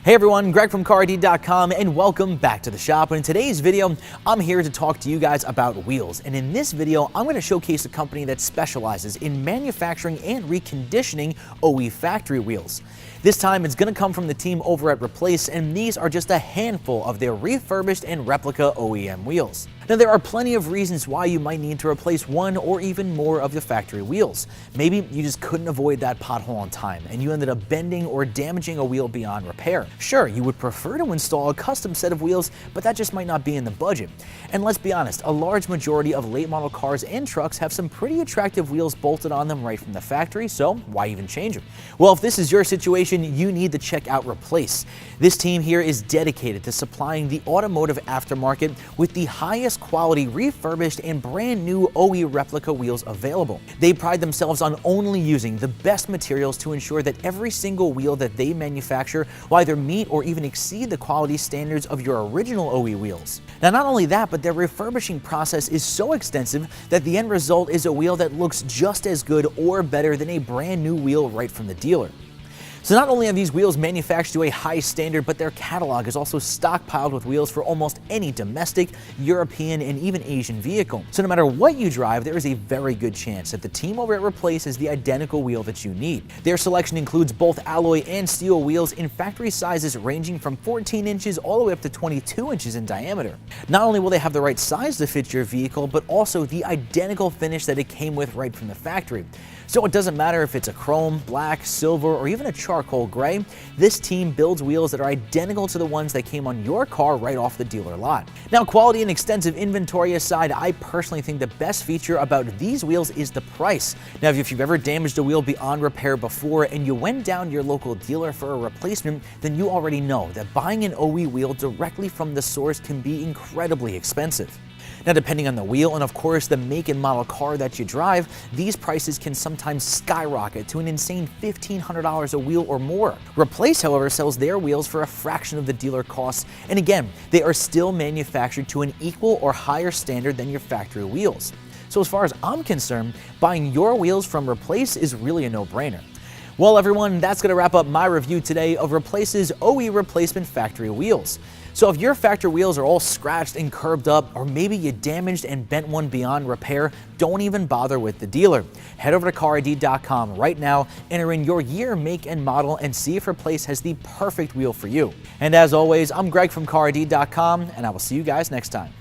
Hey everyone, Greg from CarID.com and welcome back to the shop. And in today's video, I'm here to talk to you guys about wheels. And in this video, I'm going to showcase a company that specializes in manufacturing and reconditioning OE factory wheels. This time, it's going to come from the team over at Replace, and these are just a handful of their refurbished and replica OEM wheels. Now, there are plenty of reasons why you might need to replace one or even more of the factory wheels. Maybe you just couldn't avoid that pothole in time, and you ended up bending or damaging a wheel beyond repair. Sure, you would prefer to install a custom set of wheels, but that just might not be in the budget. And let's be honest, a large majority of late model cars and trucks have some pretty attractive wheels bolted on them right from the factory, so why even change them? Well, if this is your situation, you need to check out Replace. This team here is dedicated to supplying the automotive aftermarket with the highest quality refurbished and brand new OE replica wheels available. They pride themselves on only using the best materials to ensure that every single wheel that they manufacture will either meet or even exceed the quality standards of your original OE wheels. Now, not only that, but their refurbishing process is so extensive that the end result is a wheel that looks just as good or better than a brand new wheel right from the dealer. So not only are these wheels manufactured to a high standard, but their catalog is also stockpiled with wheels for almost any domestic, European, and even Asian vehicle. So no matter what you drive, there is a very good chance that the team over at Replace is the identical wheel that you need. Their selection includes both alloy and steel wheels in factory sizes ranging from 14 inches all the way up to 22 inches in diameter. Not only will they have the right size to fit your vehicle, but also the identical finish that it came with right from the factory. So it doesn't matter if it's a chrome, black, silver, or even a charcoal gray, this team builds wheels that are identical to the ones that came on your car right off the dealer lot. Now, quality and extensive inventory aside, I personally think the best feature about these wheels is the price. Now, if you've ever damaged a wheel beyond repair before and you went down to your local dealer for a replacement, then you already know that buying an OE wheel directly from the source can be incredibly expensive. Now, depending on the wheel and of course the make and model car that you drive, these prices can sometimes skyrocket to an insane $1,500 a wheel or more. Replace, however, sells their wheels for a fraction of the dealer costs, and again, they are still manufactured to an equal or higher standard than your factory wheels. So as far as I'm concerned, buying your wheels from Replace is really a no-brainer. Well, everyone, that's going to wrap up my review today of Replace's OE replacement factory wheels. So if your factory wheels are all scratched and curved up, or maybe you damaged and bent one beyond repair, don't even bother with the dealer. Head over to CarID.com right now, enter in your year, make, and model, and see if Replace has the perfect wheel for you. And as always, I'm Greg from CarID.com, and I will see you guys next time.